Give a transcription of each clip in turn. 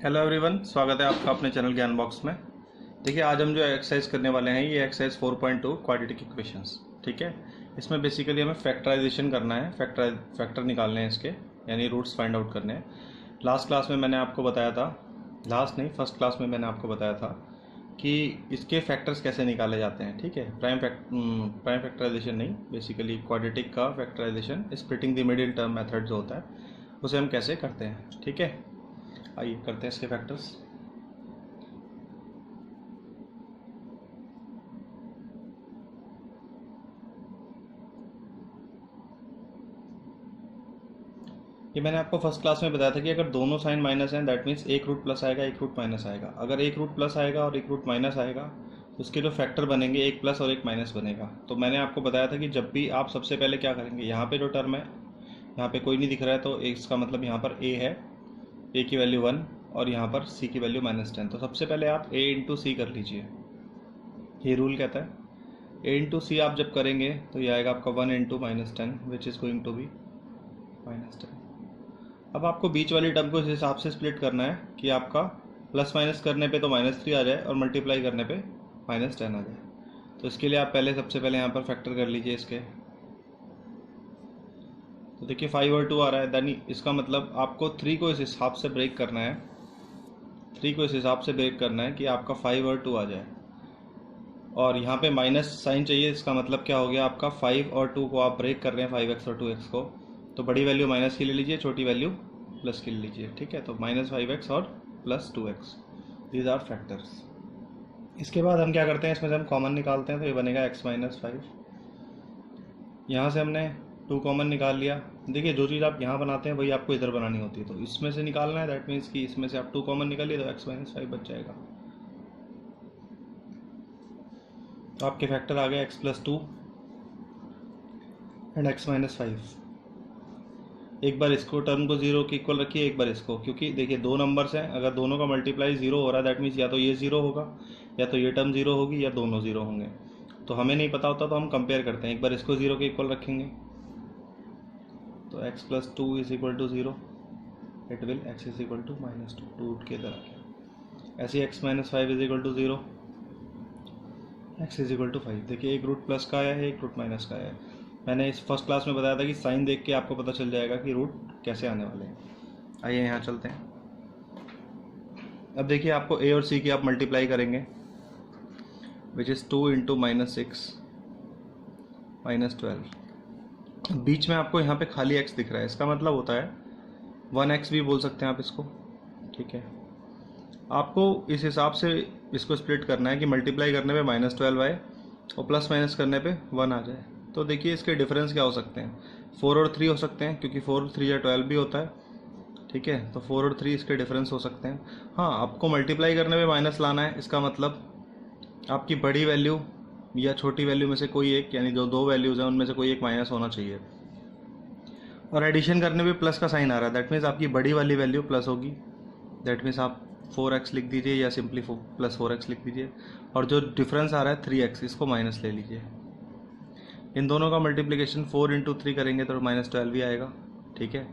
Hello everyone, स्वागत है आपका अपने चैनल ज्ञान बॉक्स में। देखिए, आज हम जो एक्सरसाइज करने वाले हैं ये एक्सरसाइज 4.2 क्वाड्रेटिक इक्वेशंस। ठीक है, इसमें बेसिकली हमें फैक्टराइजेशन करना है, फैक्टर निकालने हैं इसके, यानी रूट्स फाइंड आउट करने हैं। लास्ट क्लास में मैंने आपको बताया था, फर्स्ट क्लास में मैंने आपको बताया था कि इसके फैक्टर्स कैसे निकाले जाते हैं। ठीक है, प्राइम फैक्टराइजेशन नहीं, बेसिकली क्वाड्रेटिक का factorization splitting the middle term method जो होता है उसे हम कैसे करते हैं। ठीक है, आइए करते हैं इसके फैक्टर्स। ये मैंने आपको फर्स्ट क्लास में बताया था कि अगर दोनों साइन माइनस हैं दैट मीन्स एक रूट प्लस आएगा, एक रूट माइनस आएगा। अगर एक रूट प्लस आएगा और एक रूट माइनस आएगा तो उसके जो फैक्टर बनेंगे एक प्लस और एक माइनस बनेगा। तो मैंने आपको बताया था कि जब भी आप सबसे पहले क्या करेंगे, यहाँ पे जो टर्म है यहाँ पे कोई नहीं दिख रहा है तो इसका मतलब यहाँ पर a है, a की वैल्यू 1 और यहाँ पर c की वैल्यू -10। तो सबसे पहले आप a इंटू सी कर लीजिए, ये रूल कहता है। a इंटू सी आप जब करेंगे तो ये आएगा आपका 1 into -10 which is going to be -10। अब आपको बीच वाली टर्म को इस हिसाब से स्प्लिट करना है कि आपका प्लस माइनस करने पे तो -3 आ जाए और मल्टीप्लाई करने पे -10 आ जाए। तो इसके लिए आप सबसे पहले यहाँ पर फैक्टर कर लीजिए इसके। तो देखिए 5 और 2 आ रहा है, यानी इसका मतलब आपको 3 को इस हिसाब से ब्रेक करना है, 3 को इस हिसाब से ब्रेक करना है कि आपका 5 और 2 आ जाए। और यहाँ पे माइनस साइन चाहिए, इसका मतलब क्या हो गया, आपका 5 और 2 को आप ब्रेक कर रहे हैं, 5x और 2x को। तो बड़ी वैल्यू माइनस की ले लीजिए, छोटी वैल्यू प्लस की ले लीजिए। ठीक है, तो -5x और +2x, दीज आर फैक्टर्स। इसके बाद हम क्या करते हैं, इसमें से हम कॉमन निकालते हैं तो ये बनेगा x - 5। यहाँ से हमने 2 कॉमन निकाल लिया। देखिए, जो चीज़ आप यहाँ बनाते हैं वही आपको इधर बनानी होती है, तो इसमें से निकालना है, दैट मीन्स कि इसमें से आप 2 कॉमन निकालिए तो x - 5 बच जाएगा। तो आपके फैक्टर आ गए x + 2 एंड x - 5। एक बार इसको टर्म को 0 के इक्वल रखिए, एक बार इसको, क्योंकि देखिए दो नंबर्स हैं, अगर दोनों का मल्टीप्लाई 0 हो रहा है दैट मीन्स या तो ये 0 होगा या तो ये टर्म 0 होगी या दोनों 0 होंगे। तो हमें नहीं पता होता तो हम कंपेयर करते हैं। एक बार इसको 0 के इक्वल रखेंगे तो x + 2 = 0, इट विल x = -2, 2 उठ के इधर आ गया। ऐसे x - 5 = 0, x = 5। देखिए एक रूट प्लस का आया है, एक रूट माइनस का आया है। मैंने इस फर्स्ट क्लास में बताया था कि साइन देख के आपको पता चल जाएगा कि रूट कैसे आने वाले हैं। आइए यहाँ चलते हैं। अब देखिए, आपको a और c की आप मल्टीप्लाई करेंगे विच इज़ 2 इंटू -6 -12। बीच में आपको यहाँ पे खाली x दिख रहा है, इसका मतलब होता है 1x भी बोल सकते हैं आप इसको। ठीक है, आपको इस हिसाब से इसको स्प्लिट करना है कि मल्टीप्लाई करने पे -12 आए और प्लस माइनस करने पे 1 आ जाए। तो देखिए इसके डिफरेंस क्या हो सकते हैं, 4 और 3 हो सकते हैं, क्योंकि 4 और 3 या 12 भी होता है। ठीक है, तो 4 और 3 इसके डिफरेंस हो सकते हैं। हाँ, आपको मल्टीप्लाई करने पे माइनस लाना है, इसका मतलब आपकी बड़ी वैल्यू या छोटी वैल्यू में से कोई एक, यानी जो दो वैल्यूज़ हैं उनमें से कोई एक माइनस होना चाहिए। और एडिशन करने पे प्लस का साइन आ रहा है, दैट मीन्स आपकी बड़ी वाली वैल्यू प्लस होगी। दैट मीन्स आप 4x लिख दीजिए या सिंपली +4x लिख दीजिए, और जो डिफरेंस आ रहा है 3x, इसको माइनस ले लीजिए। इन दोनों का मल्टीप्लिकेशन 4 इंटू 3 करेंगे तो -12 ही आएगा। ठीक है,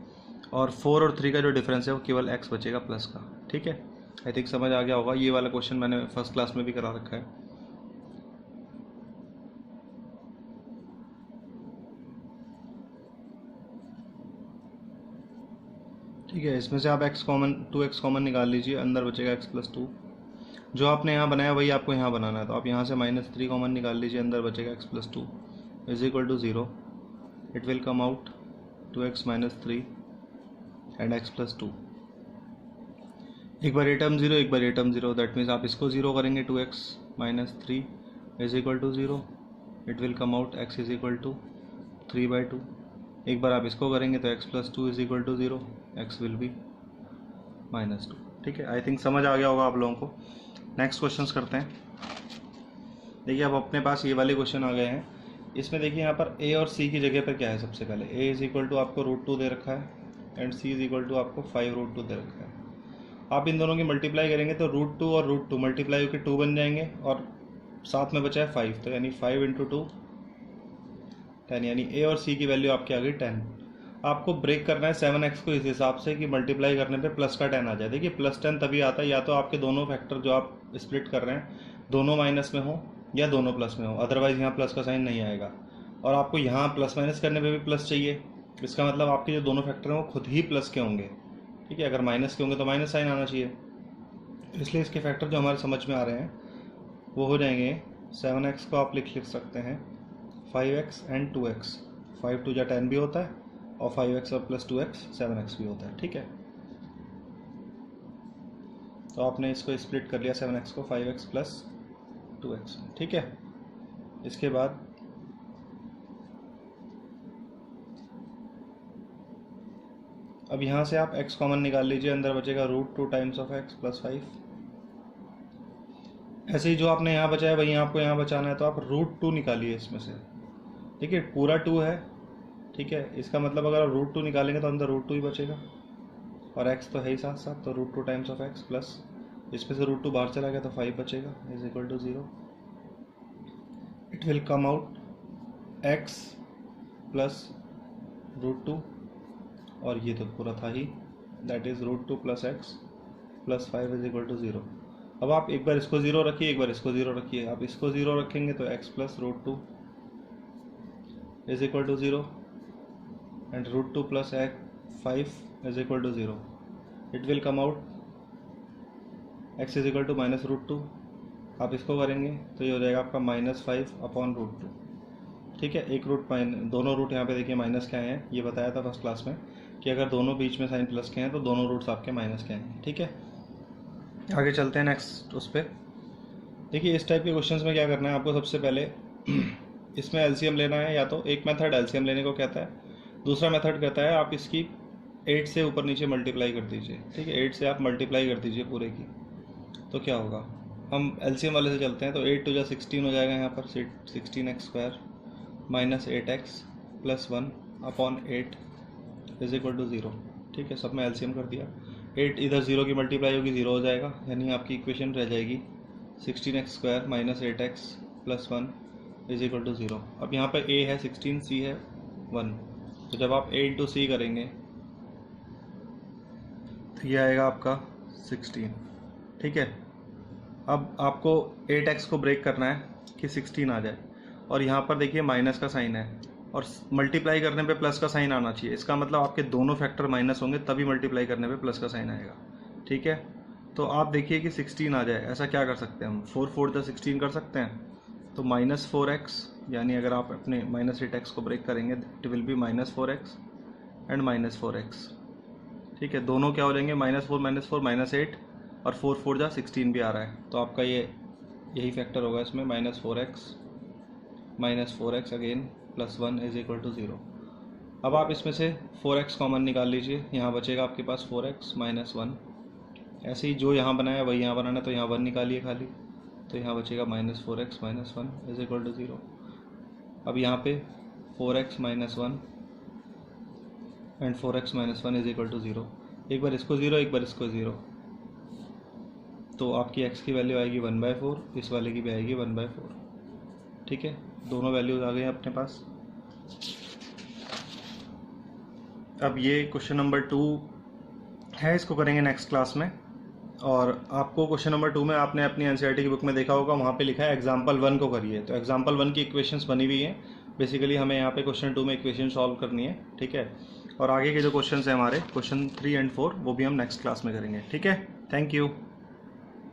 और 4 और 3 का जो डिफरेंस है वो केवल x बचेगा प्लस का। ठीक है, आई थिंक समझ आ गया होगा। ये वाला क्वेश्चन मैंने फर्स्ट क्लास में भी करा रखा है। ठीक है, इसमें से आप टू एक्स कॉमन निकाल लीजिए, अंदर बचेगा x + 2। जो आपने यहाँ बनाया वही आपको यहाँ बनाना है, तो आप यहाँ से -3 कॉमन निकाल लीजिए, अंदर बचेगा x + 2 = 0, it will come out 2x - 3 and x + 2। एक बार ये टर्म 0, एक बार ये टर्म 0, दैट मीन्स आप इसको 0 करेंगे, 2x - 3 = 0, it will come out x = 3/2। एक बार आप इसको करेंगे तो x + 2 = 0, x विल बी -2। ठीक है, आई थिंक समझ आ गया होगा आप लोगों को। नेक्स्ट क्वेश्चंस करते हैं। देखिए, अब अपने पास ये वाले क्वेश्चन आ गए हैं। इसमें देखिए यहाँ पर a और c की जगह पर क्या है। सबसे पहले a = आपको √2 दे रखा है एंड c = आपको 5√2 दे रखा है। आप इन दोनों की मल्टीप्लाई करेंगे तो √2 और √2 मल्टीप्लाई होकर 2 बन जाएंगे, और साथ में बचा है 5, तो यानी 5 × 2 10, यानी a और c की वैल्यू आपकी आ गई 10। आपको ब्रेक करना है 7x को इस हिसाब से कि मल्टीप्लाई करने पे प्लस का 10 आ जाए। देखिए +10 तभी आता है या तो आपके दोनों फैक्टर जो आप स्प्लिट कर रहे हैं दोनों माइनस में हो या दोनों प्लस में हो, अदरवाइज यहाँ प्लस का साइन नहीं आएगा। और आपको यहाँ प्लस माइनस करने पे भी प्लस चाहिए, इसका मतलब आपके जो दोनों फैक्टर हैं वो खुद ही प्लस के होंगे। ठीक है, अगर माइनस के होंगे तो माइनस साइन आना चाहिए। इसलिए इसके फैक्टर जो हमारे समझ में आ रहे हैं वो हो जाएंगे 7x को आप लिख सकते हैं 5x एंड 2x। 5 2 10 भी होता है और 5x और प्लस 2x 7x भी होता है। ठीक है, तो आपने इसको स्प्लिट कर लिया 7x को 5x प्लस 2x। ठीक है, इसके बाद अब यहाँ से आप x कॉमन निकाल लीजिए, अंदर बचेगा √2 टाइम्स ऑफ x प्लस 5। ऐसे ही जो आपने यहाँ बचाया वही आपको यहाँ बचाना है, तो आप √2 निकालिए इसमें से। देखिए पूरा 2 है, ठीक है, इसका मतलब अगर आप √2 निकालेंगे तो अंदर √2 ही बचेगा और x तो है ही साथ साथ, तो √2 टाइम्स ऑफ x प्लस इसमें से √2 बाहर चला गया तो 5 बचेगा is equal to 0। It will come out x plus √2 और ये तो पूरा था ही, that is √2 plus x plus 5 is equal to 0। अब आप एक बार इसको 0 रखिए, एक बार इसको 0 रखिए। आप इसको 0 रखेंगे तो x plus √2 is equal to 0 and √2 plus 5 is equal to 0। It will come out x is equal to minus √2। आप इसको करेंगे तो ये हो जाएगा आपका -5 अपॉन √2। ठीक है, एक रूट दोनों रूट यहाँ पे देखिए माइनस के आए हैं, ये बताया था फर्स्ट क्लास में कि अगर दोनों बीच में साइन प्लस के हैं तो दोनों रूट्स आपके माइनस के हैं। ठीक है, आगे चलते हैं नेक्स्ट उस पर। देखिए इस टाइप के क्वेश्चंस में क्या करना है आपको, सबसे पहले इसमें एलसीएम लेना है। या तो एक मेथड एलसीएम लेने को कहता है, दूसरा मेथड कहता है आप इसकी 8 से ऊपर नीचे मल्टीप्लाई कर दीजिए। ठीक है, 8 से आप मल्टीप्लाई कर दीजिए पूरे की, तो क्या होगा। हम एलसीएम वाले से चलते हैं, तो 8 2 16 हो जाएगा यहाँ पर 16x² minus 8x plus 1 upon 8 is equal to 0। ठीक है, सब में एलसीएम कर दिया। 8 इधर 0 की मल्टीप्लाई होगी 0 हो जाएगा, यानी आपकी इक्वेशन रह जाएगी 16x² minus 8x plus 1 is equal to 0। अब यहाँ पर a है 16, c है 1, तो जब आप a इंटू सी करेंगे तो ये आएगा आपका 16। ठीक है, अब आपको 8x को ब्रेक करना है कि 16 आ जाए, और यहाँ पर देखिए माइनस का साइन है और मल्टीप्लाई करने पे प्लस का साइन आना चाहिए। इसका मतलब आपके दोनों फैक्टर माइनस होंगे तभी मल्टीप्लाई करने पे प्लस का साइन आएगा। ठीक है, तो आप देखिए कि 16 आ जाए, ऐसा क्या कर सकते हैं हम, 4 4 जा 16 कर सकते हैं, तो -4x, यानी अगर आप अपने -8x को ब्रेक करेंगे it will be -4x and -4x। ठीक है, दोनों क्या हो जाएंगे -4 -8 और 4 4 जा 16 भी आ रहा है, तो आपका ये यही फैक्टर होगा इसमें -4x again plus 1 is equal to 0। अब आप इसमें से 4x कॉमन निकाल लीजिए, यहाँ बचेगा आपके पास 4x माइनस 1। ऐसे ही जो यहाँ बनाया वही यहाँ बनाना है, तो यहाँ 1 निकालिए खाली, तो यहाँ बचेगा -4x minus 1 is equal to 0। अब यहाँ पे 4x minus 1 and 4x minus 1 is equal to 0। एक बार इसको 0, एक बार इसको 0, तो आपकी x की वैल्यू आएगी 1/4, इस वाले की भी आएगी 1/4। ठीक है, दोनों वैल्यूज आ गए हैं अपने पास। अब ये क्वेश्चन नंबर 2 है, इसको करेंगे नेक्स्ट क्लास में। और आपको क्वेश्चन नंबर 2 में आपने अपनी एनसीईआरटी की बुक में देखा होगा, वहाँ पे लिखा है एग्जाम्पल 1 को करिए, तो एग्जाम्पल 1 की इक्वेशंस बनी हुई हैं। बेसिकली हमें यहाँ पे क्वेश्चन 2 में इक्वेशन सॉल्व करनी है। ठीक है, और आगे के जो क्वेश्चन हैं हमारे क्वेश्चन 3 एंड 4 वो भी हम नेक्स्ट क्लास में करेंगे। ठीक है, थैंक यू।